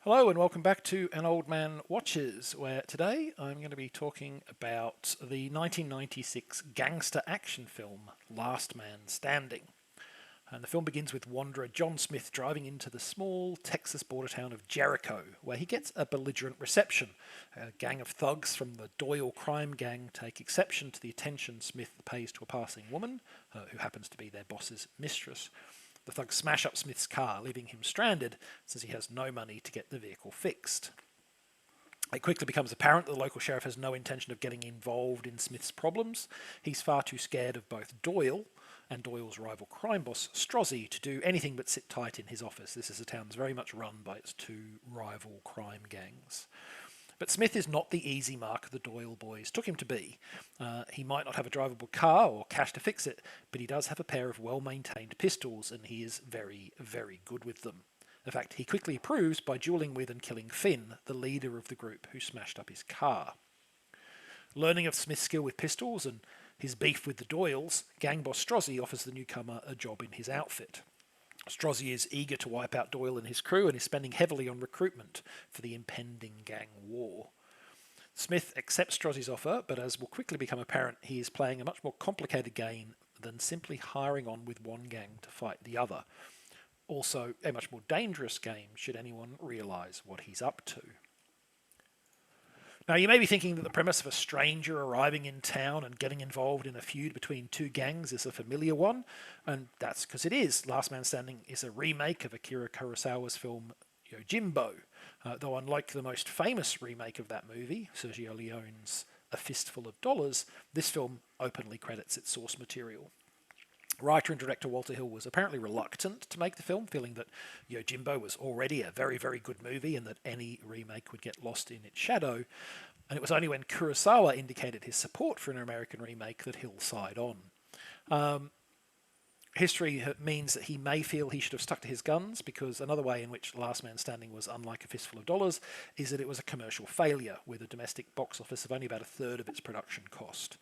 Hello and welcome back to An Old Man Watches, where today I'm going to be talking about the 1996 gangster action film Last Man Standing. And the film begins with wanderer John Smith driving into the small Texas border town of Jericho, where he gets a belligerent reception. A gang of thugs from the Doyle crime gang take exception to the attention Smith pays to a passing woman, who happens to be their boss's mistress. The thugs smash up Smith's car, leaving him stranded since he has no money to get the vehicle fixed. It quickly becomes apparent that the local sheriff has no intention of getting involved in Smith's problems. He's far too scared of both Doyle and Doyle's rival crime boss, Strozzi, to do anything but sit tight in his office. This is a town that's very much run by its two rival crime gangs. But Smith is not the easy mark the Doyle boys took him to be. He might not have a drivable car or cash to fix it, but he does have a pair of well-maintained pistols, and he is very, very good with them. In fact, he quickly proves by dueling with and killing Finn, the leader of the group who smashed up his car. Learning of Smith's skill with pistols and his beef with the Doyles, gang boss Strozzi offers the newcomer a job in his outfit. Strozzi is eager to wipe out Doyle and his crew and is spending heavily on recruitment for the impending gang war. Smith accepts Strozzi's offer, but as will quickly become apparent, he is playing a much more complicated game than simply hiring on with one gang to fight the other. Also, a much more dangerous game should anyone realise what he's up to. Now, you may be thinking that the premise of a stranger arriving in town and getting involved in a feud between two gangs is a familiar one, and that's because it is. Last Man Standing is a remake of Akira Kurosawa's film Yojimbo, though unlike the most famous remake of that movie, Sergio Leone's A Fistful of Dollars, this film openly credits its source material. Writer and director Walter Hill was apparently reluctant to make the film, feeling that Yojimbo was already a very, very good movie and that any remake would get lost in its shadow. And it was only when Kurosawa indicated his support for an American remake that Hill signed on. History means that he may feel he should have stuck to his guns, because another way in which Last Man Standing was unlike A Fistful of Dollars is that it was a commercial failure, with a domestic box office of only about a third of its production cost.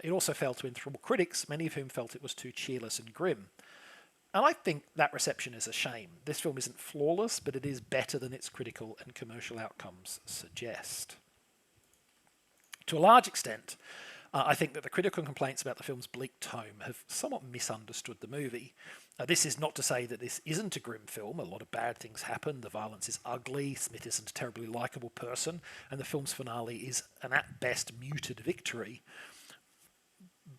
It also failed to enthrall critics, many of whom felt it was too cheerless and grim. And I think that reception is a shame. This film isn't flawless, but it is better than its critical and commercial outcomes suggest. To a large extent, I think that the critical complaints about the film's bleak tone have somewhat misunderstood the movie. This is not to say that this isn't a grim film. A lot of bad things happen. The violence is ugly. Smith isn't a terribly likeable person. And the film's finale is an at best muted victory.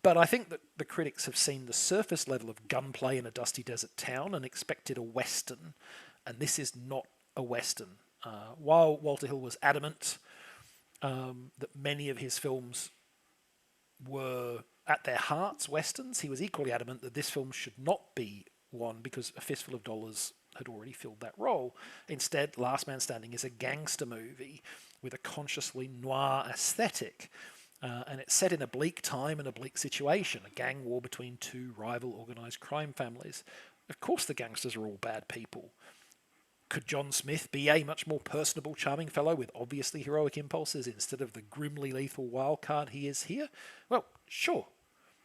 But I think that the critics have seen the surface level of gunplay in a dusty desert town and expected a Western. And this is not a Western. While Walter Hill was adamant that many of his films were at their hearts Westerns, he was equally adamant that this film should not be one, because A Fistful of Dollars had already filled that role. Instead, Last Man Standing is a gangster movie with a consciously noir aesthetic. And it's set in a bleak time and a bleak situation, a gang war between two rival organised crime families. Of course the gangsters are all bad people. Could John Smith be a much more personable, charming fellow with obviously heroic impulses instead of the grimly lethal wildcard he is here? Well, sure,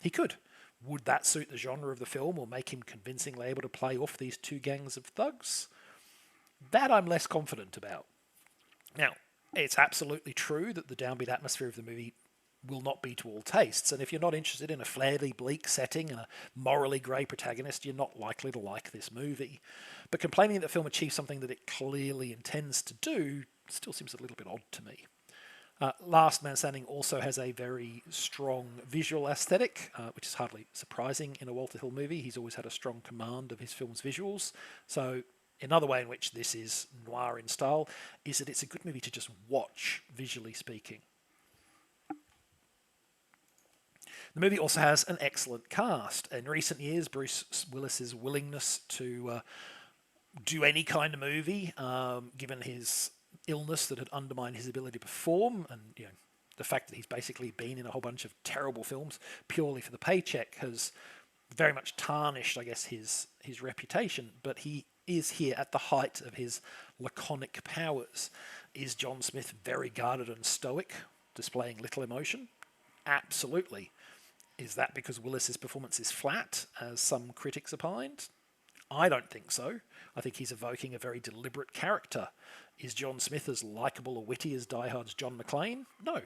he could. Would that suit the genre of the film or make him convincingly able to play off these two gangs of thugs? That I'm less confident about. Now, it's absolutely true that the downbeat atmosphere of the movie will not be to all tastes, and if you're not interested in a fairly bleak setting and a morally grey protagonist, you're not likely to like this movie. But complaining that the film achieves something that it clearly intends to do still seems a little bit odd to me. Last Man Standing also has a very strong visual aesthetic, which is hardly surprising in a Walter Hill movie. He's always had a strong command of his film's visuals. So another way in which this is noir in style is that it's a good movie to just watch, visually speaking. The movie also has an excellent cast. In recent years, Bruce Willis's willingness to do any kind of movie, given his illness that had undermined his ability to perform, and the fact that he's basically been in a whole bunch of terrible films purely for the paycheck, has very much tarnished, I guess, his reputation. But he is here at the height of his laconic powers. Is John Smith very guarded and stoic, displaying little emotion? Absolutely. Is that because Willis's performance is flat, as some critics opined? I don't think so. I think he's evoking a very deliberate character. Is John Smith as likeable or witty as Die Hard's John McClane? No.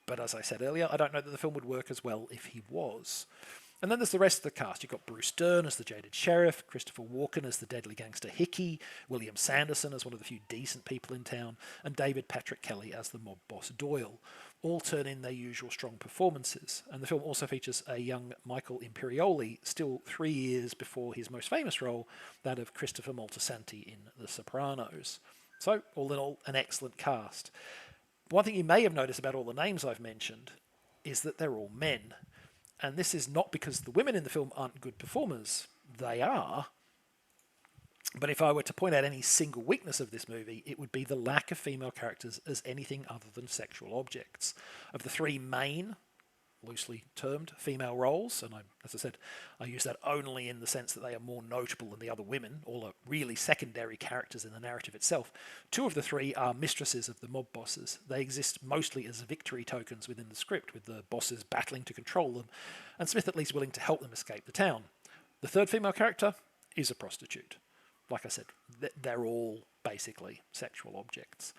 But as I said earlier, I don't know that the film would work as well if he was. And then there's the rest of the cast. You've got Bruce Dern as the jaded sheriff, Christopher Walken as the deadly gangster Hickey, William Sanderson as one of the few decent people in town, and David Patrick Kelly as the mob boss Doyle. All turn in their usual strong performances. And the film also features a young Michael Imperioli, still 3 years before his most famous role, that of Christopher Moltisanti in The Sopranos. So, all in all, an excellent cast. One thing you may have noticed about all the names I've mentioned is that they're all men. And this is not because the women in the film aren't good performers. They are. But if I were to point out any single weakness of this movie, it would be the lack of female characters as anything other than sexual objects. Of the three main, loosely termed, female roles, and as I said, I use that only in the sense that they are more notable than the other women, all are really secondary characters in the narrative itself. Two of the three are mistresses of the mob bosses. They exist mostly as victory tokens within the script, with the bosses battling to control them, and Smith at least willing to help them escape the town. The third female character is a prostitute. Like I said, they're all basically sexual objects.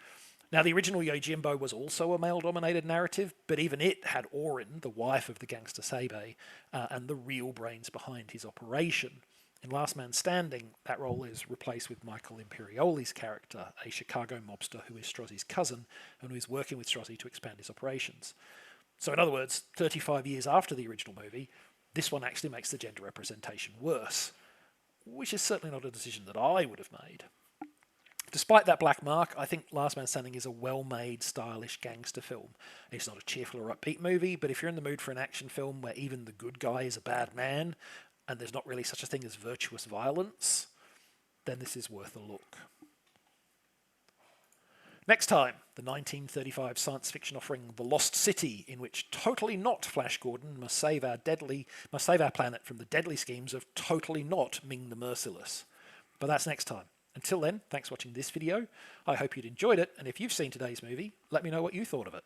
Now, the original Yojimbo was also a male-dominated narrative, but even it had Orin, the wife of the gangster Seibe, and the real brains behind his operation. In Last Man Standing, that role is replaced with Michael Imperioli's character, a Chicago mobster who is Strozzi's cousin and who is working with Strozzi to expand his operations. So in other words, 35 years after the original movie, this one actually makes the gender representation worse, which is certainly not a decision that I would have made. Despite that black mark, I think Last Man Standing is a well-made, stylish gangster film. It's not a cheerful or upbeat movie, but if you're in the mood for an action film where even the good guy is a bad man, and there's not really such a thing as virtuous violence, then this is worth a look. Next time, the 1935 science fiction offering The Lost City, in which totally not Flash Gordon must save our planet from the deadly schemes of totally not Ming the Merciless. But that's next time. Until then, thanks for watching this video. I hope you'd enjoyed it, and if you've seen today's movie, let me know what you thought of it.